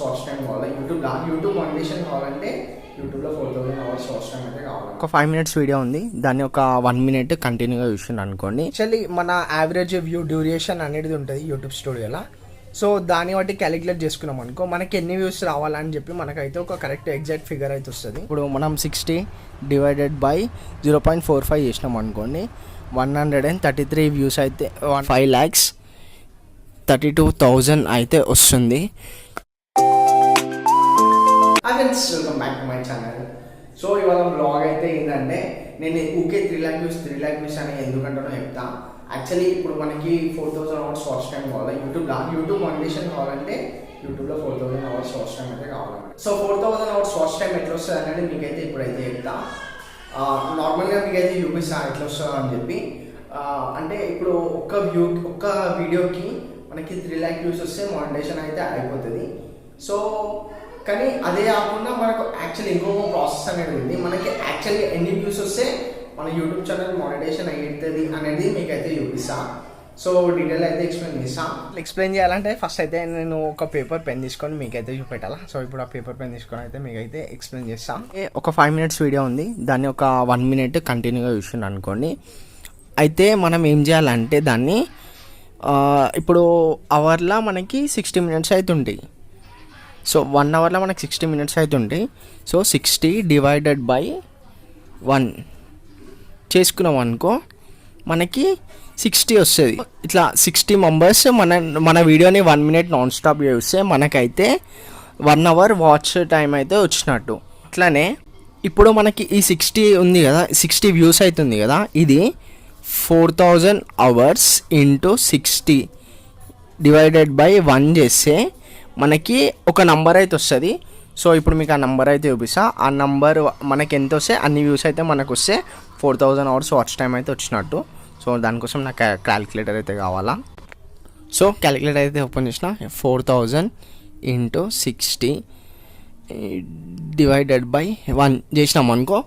Watch time కావాలి. YouTube monetisation కావాలంటే యూట్యూబ్లో 4000 అవర్స్ వాచ్ టైం అయితే కావాలి. ఒక 5 minutes వీడియో ఉంది, దాన్ని ఒక 1 minute కంటిన్యూగా చూసిండు అనుకోండి. యాక్చువల్లీ మన యావరేజ్ వ్యూ డ్యూరేషన్ అనేది ఉంటుంది యూట్యూబ్ స్టూడియోలో. సో దాన్ని బట్టి క్యాలిక్యులేట్ చేసుకున్నాం అనుకో మనకి ఎన్ని వ్యూస్ రావాలని చెప్పి మనకైతే ఒక కరెక్ట్ ఎగ్జాక్ట్ ఫిగర్ అయితే వస్తుంది. ఇప్పుడు మనం 60 డివైడెడ్ బై 0.45 చేసినాం అనుకోండి, 133 వ్యూస్ అయితే 5,32,000 అయితే వస్తుంది. Welcome back to my channel. So ఇవాళ బ్లాగ్ అయితే ఏంటంటే నేను ఊకే 3 lakh వ్యూస్ అని ఎందుకంటానో చెప్తా. యాక్చువల్లీ ఇప్పుడు మనకి 4000 అవర్స్ వాచ్ టైం కావాలి. యూట్యూబ్ మానిటైజేషన్ కావాలంటే యూట్యూబ్లో 4000 అవర్స్ వాచ్ టైం అయితే కావాలండి. సో 4000 అవర్స్ వాచ్ టైం ఎట్లా వస్తుంది అనేది మీకైతే ఇప్పుడైతే చెప్తా. నార్మల్గా మీకైతే చూపిస్తా ఎట్లా వస్తుందో అని చెప్పి. అంటే ఇప్పుడు ఒక్క వీడియోకి మనకి 3 lakh వ్యూస్ వస్తే మానిటైజేషన్ అయితే అయిపోతుంది. సో కానీ అదే కాకుండా మనకు యాక్చువల్లీ ఇంకొక ప్రాసెస్ అనేది ఉంది. మనకి యాక్చువల్లీ ఎన్ని వ్యూస్ వస్తే మన యూట్యూబ్ ఛానల్ మానిటైజేషన్ అవుతుంది అనేది మీకైతే చూపిస్తా. సో డీటెయిల్ అయితే ఎక్స్ప్లెయిన్ చేయాలంటే ఫస్ట్ అయితే నేను ఒక పేపర్ పెన్ తీసుకొని మీకైతే చూపెట్టాలా. సో ఇప్పుడు ఆ పేపర్ పెన్ తీసుకొని అయితే మీకైతే ఎక్స్ప్లెయిన్ చేస్తాం. ఒక 5 minutes వీడియో ఉంది, దాన్ని ఒక 1 minute కంటిన్యూగా చూసిండు అనుకోండి. అయితే మనం ఏం చేయాలంటే దాన్ని ఇప్పుడు అవర్లో మనకి 60 minutes అవుతుంటాయి. సో 1 hourలో మనకి 60 minutes అవుతుంటాయి. సో 60 డివైడెడ్ బై 1 చేసుకున్నాం అనుకో మనకి 60 వస్తుంది. ఇట్లా 60 members మన వీడియోని 1 minute నాన్ స్టాప్ చూస్తే మనకైతే 1 hour వాచ్ టైం అయితే వచ్చినట్టు. అట్లానే ఇప్పుడు మనకి ఈ 60 ఉంది కదా, 60 వ్యూస్ అవుతుంది కదా, ఇది 4000 hours ఇంటూ 60 డివైడెడ్ బై 1 చేస్తే మనకి ఒక నంబర్ అయితే వస్తుంది. సో ఇప్పుడు మీకు ఆ నంబర్ అయితే చూపిస్తా. ఆ నంబర్ మనకి ఎంత వస్తే అన్ని వ్యూస్ అయితే మనకు వస్తే 4000 hours వాచ్ టైం అయితే వచ్చినట్టు. సో దానికోసం నాకు క్యాలిక్యులేటర్ అయితే కావాలా. సో క్యాలిక్యులేటర్ అయితే ఓపెన్ చేసిన 4000 ఇంటూ 60 డివైడెడ్ బై 1 చేసినాం అనుకో,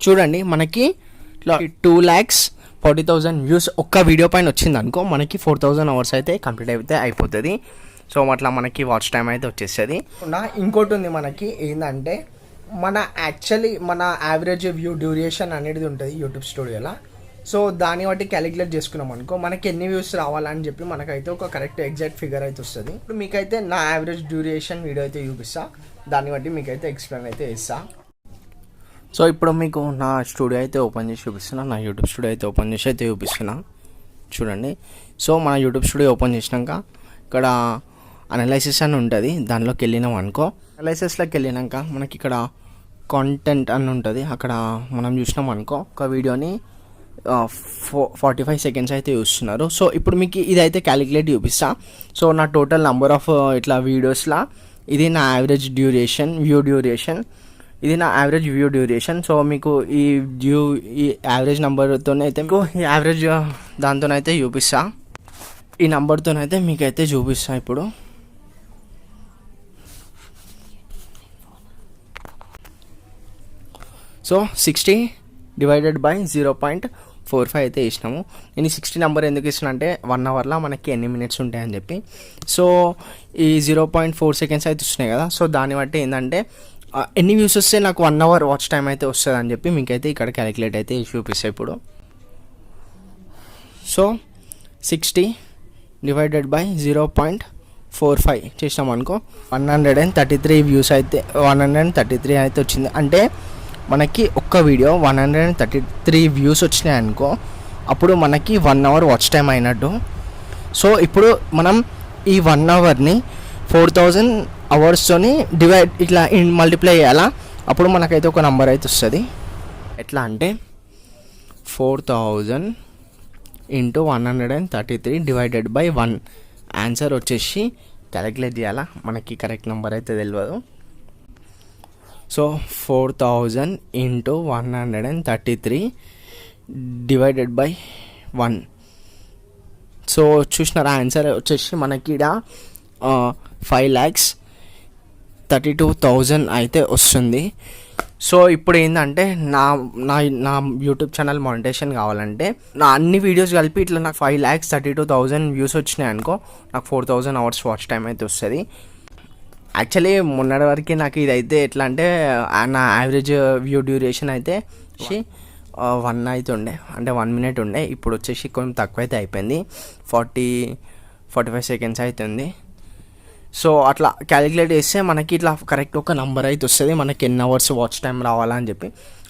చూడండి మనకి 2,40,000 వ్యూస్ ఒక్క వీడియో పైన వచ్చింది అనుకో, మనకి 4000 hours అయితే కంప్లీట్ అయితే అయిపోతుంది. సో అట్లా మనకి వాచ్ టైం అయితే వచ్చేస్తుంది. ఇంకోటి ఉంది మనకి ఏంటంటే మన యావరేజ్ వ్యూ డ్యూరేషన్ అనేది ఉంటుంది యూట్యూబ్ స్టూడియోలో. సో దాన్ని బట్టి క్యాలిక్యులేట్ చేసుకున్నాం అనుకో మనకి ఎన్ని వ్యూస్ రావాలని చెప్పి మనకైతే ఒక కరెక్ట్ ఎగ్జాక్ట్ ఫిగర్ అయితే వస్తుంది. ఇప్పుడు మీకైతే నా యావరేజ్ డ్యూరేషన్ వీడియో అయితే చూపిస్తా, దాన్ని బట్టి మీకైతే ఎక్స్ప్లెయిన్ అయితే ఇస్తా. సో ఇప్పుడు మీకు నా స్టూడియో అయితే ఓపెన్ చేసి చూపిస్తున్నా, నా యూట్యూబ్ స్టూడియో అయితే ఓపెన్ చేసి అయితే చూపిస్తున్నా చూడండి. సో మన యూట్యూబ్ స్టూడియో ఓపెన్ చేసినాక ఇక్కడ అనలైసిస్ అని ఉంటుంది, దానిలోకి వెళ్ళినాం అనుకో. అనలైసిస్లోకి వెళ్ళినాక మనకి ఇక్కడ కాంటెంట్ అని ఉంటుంది, అక్కడ మనం చూసినాం అనుకో ఒక వీడియోని 45 seconds అయితే చూస్తున్నారు. సో ఇప్పుడు మీకు ఇదైతే క్యాలిక్యులేట్ చూపిస్తా. సో నా టోటల్ నెంబర్ ఆఫ్ ఇట్లా వీడియోస్లా ఇది నా యావరేజ్ వ్యూ డ్యూరేషన్, ఇది నా యావరేజ్ వ్యూ డ్యూరేషన్. సో మీకు ఈ యావరేజ్ నెంబర్తోనే అయితే మీకు యావరేజ్ దాంతోనైతే చూపిస్తా, ఈ నెంబర్తోనైతే మీకైతే చూపిస్తా. ఇప్పుడు సో 60 డివైడెడ్ బై 0.45 అయితే ఇచ్చినాము. నేను ఈ 60 నెంబర్ ఎందుకు ఇస్తున్నా అంటే 1 hourలో మనకి ఎన్ని మినిట్స్ ఉంటాయని చెప్పి. సో ఈ 0.4 seconds అయితే వస్తున్నాయి కదా, సో దాన్ని బట్టి ఏంటంటే ఎన్ని వ్యూస్ వస్తే నాకు 1 hour వాచ్ టైం అయితే వస్తుంది అని చెప్పి మీకైతే ఇక్కడ క్యాలిక్యులేట్ అయితే చూపిస్తాయి. ఇప్పుడు సో 60 డివైడెడ్ బై 0.45 చేసినాం అనుకో 133 వ్యూస్ అయితే 133 అయితే వచ్చింది. అంటే మనకి ఒక్క వీడియో 133 వ్యూస్ వచ్చినాయి అనుకో, అప్పుడు మనకి 1 hour వాచ్ టైం అయినట్టు. సో ఇప్పుడు మనం ఈ 1 hourని 4000 అవర్స్తోని ఇట్లా మల్టిప్లై చేయాలా, అప్పుడు మనకైతే ఒక నెంబర్ అయితే వస్తుంది. ఎట్లా అంటే 4000 ఇంటూ 133 డివైడెడ్ బై 1 ఆన్సర్ వచ్చేసి క్యాలిక్యులేట్ చేయాలా, మనకి కరెక్ట్ నెంబర్ అయితే తెలియదు. So 4000 into 133 divided by 1. So చూసినారా ఆన్సర్ వచ్చేసి మనకి ఇక్కడ 5,32,000 అయితే వస్తుంది. సో ఇప్పుడు ఏంటంటే నా యూట్యూబ్ ఛానల్ మానిటైజేషన్ కావాలంటే నా అన్ని వీడియోస్ కలిపి ఇట్లా నాకు 5,32,000 వ్యూస్ వచ్చినాయి అనుకో, నాకు 4,000 అవర్స్ వాచ్ టైం అయితే వస్తుంది. యాక్చువల్లీ మొన్నటి వరకు నాకు ఇదైతే ఎట్లా అంటే నా యావరేజ్ వ్యూ డ్యూరేషన్ అయితే 1 అయితే ఉండే, అంటే 1 minute ఉండే. ఇప్పుడు వచ్చేసి కొంచెం తక్కువ అయితే అయిపోయింది, 40-45 seconds అవుతుంది. సో అట్లా క్యాలిక్యులేట్ చేస్తే మనకి ఇట్లా కరెక్ట్ ఒక నెంబర్ అయితే వస్తుంది, మనకి ఎన్ని అవర్స్ వాచ్ టైం రావాలని చెప్పి.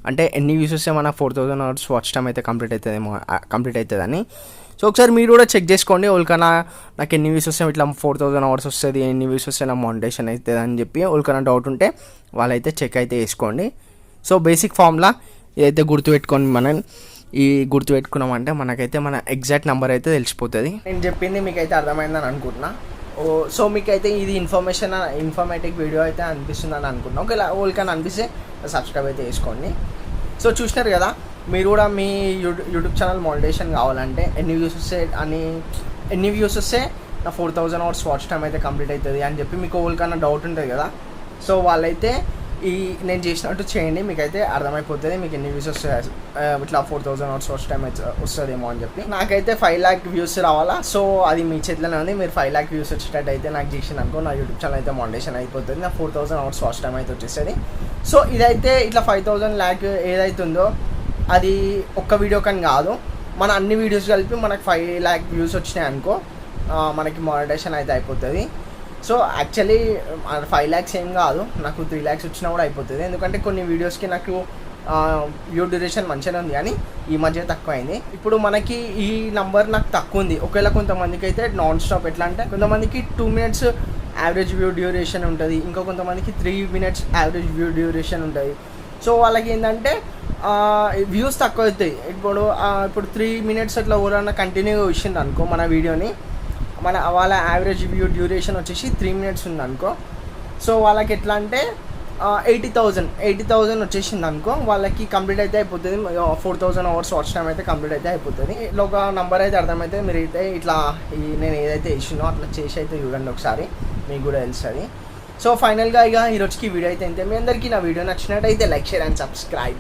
అంటే ఎన్ని వ్యూస్ వస్తే మన 4000 hours వాచ్ టైం అయితే కంప్లీట్ అవుతుందని. సో ఒకసారి మీరు కూడా చెక్ చేసుకోండి, ఎవరికైనా నాకు ఎన్ని వ్యూస్ వస్తే ఇట్లా 4000 hours వస్తుంది, ఎన్ని వ్యూస్ వస్తే నా మానిటైజేషన్ అవుతుంది అని చెప్పి ఎవరికైనా డౌట్ ఉంటే వాళ్ళైతే చెక్ అయితే వేసుకోండి. సో బేసిక్ ఫార్ములా ఏదైతే గుర్తుపెట్టుకున్నామంటే మనకైతే మన ఎగ్జాక్ట్ నెంబర్ అయితే తెలిసిపోతుంది. నేను చెప్పింది మీకైతే అర్థమైందని అనుకుంటున్నా. సో మీకైతే ఇది ఇన్ఫర్మేటివ్ వీడియో అయితే అనిపిస్తుందని అనుకుంటున్నాను. ఒకవేళ ఎవరికైనా అనిపిస్తే సబ్స్క్రైబ్ అయితే చేసుకోండి. సో చూసినారు కదా, మీరు కూడా మీ యూట్యూబ్ ఛానల్ మానిటైజేషన్ కావాలంటే ఎన్ని వ్యూస్ వస్తే నా 4000 hours వాచ్ టైం అయితే కంప్లీట్ అవుతుంది అని చెప్పి మీకు ఎవరికైనా డౌట్ ఉంటుంది కదా. సో వాళ్ళైతే నేను చేసినట్టు చేయండి, మీకైతే అర్థమైపోతుంది మీకు ఎన్ని వ్యూస్ వస్తాయి, ఇట్లా 4000 hours వాచ్ టైం అయితే వస్తుందేమో అని చెప్పి. నాకైతే 5 lakh వ్యూస్ రావాలా. సో అది మీ చేతిలోనే ఉంది. మీరు 5 lakh వ్యూస్ వచ్చేటట్టు అయితే నాకు చేసిన అనుకో, నా యూట్యూబ్ ఛానల్ అయితే మానిటైజేషన్ అయిపోతుంది, నా 4000 hours వాచ్ టైం అయితే వచ్చేస్తుంది. సో ఇదైతే ఇట్లా 5000 lakh ఏదైతుందో అది ఒక్క వీడియో కానీ కాదు, మన అన్ని వీడియోస్ కలిపి మనకు 5 lakh వ్యూస్ వచ్చినాయి అనుకో, మనకి మానిటైజేషన్ అయితే అయిపోతుంది. సో యాక్చువల్లీ 5 lakhs ఏం కాదు, నాకు 3 lakhs వచ్చినా కూడా అయిపోతుంది. ఎందుకంటే కొన్ని వీడియోస్కి నాకు వ్యూ డ్యూరేషన్ మంచిగానే ఉంది, కానీ ఈ మధ్య తక్కువ అయింది. ఇప్పుడు మనకి ఈ నంబర్ నాకు తక్కువ ఉంది. ఒకవేళ కొంతమందికి అయితే నాన్ స్టాప్, ఎట్లా అంటే కొంతమందికి 2 minutes యావరేజ్ వ్యూ డ్యూరేషన్ ఉంటుంది, ఇంకో కొంతమందికి 3 minutes యావరేజ్ వ్యూ డ్యూరేషన్ ఉంటుంది. సో వాళ్ళకి ఏంటంటే వ్యూస్ తక్కువ అవుతాయి. ఇప్పుడు 3 minutes అట్లా ఎవరైనా కంటిన్యూగా వచ్చింది అనుకో మన వీడియోని, వాళ్ళ యావరేజ్ వ్యూ డ్యూరేషన్ వచ్చేసి 3 minutes ఉంది అనుకో. సో వాళ్ళకి ఎట్లా అంటే 80,000 వచ్చేసింది అనుకో, వాళ్ళకి కంప్లీట్ అయితే అయిపోతుంది, 4000 hours వాచ్ టైం అయితే కంప్లీట్ అయితే అయిపోతుంది. ఇట్లా ఒక నెంబర్ అయితే అర్థమైతే మీరు అయితే ఇట్లా నేను ఏదైతే ఇచ్చినో అట్లా చేసి అయితే చూడండి ఒకసారి, మీకు కూడా తెలుస్తుంది. సో ఫైనల్గా ఇక ఈరోజుకి వీడియో అయితే అంతే. మీ అందరికీ నా వీడియో నచ్చినట్టయితే లైక్, షేర్ అండ్ సబ్స్క్రైబ్.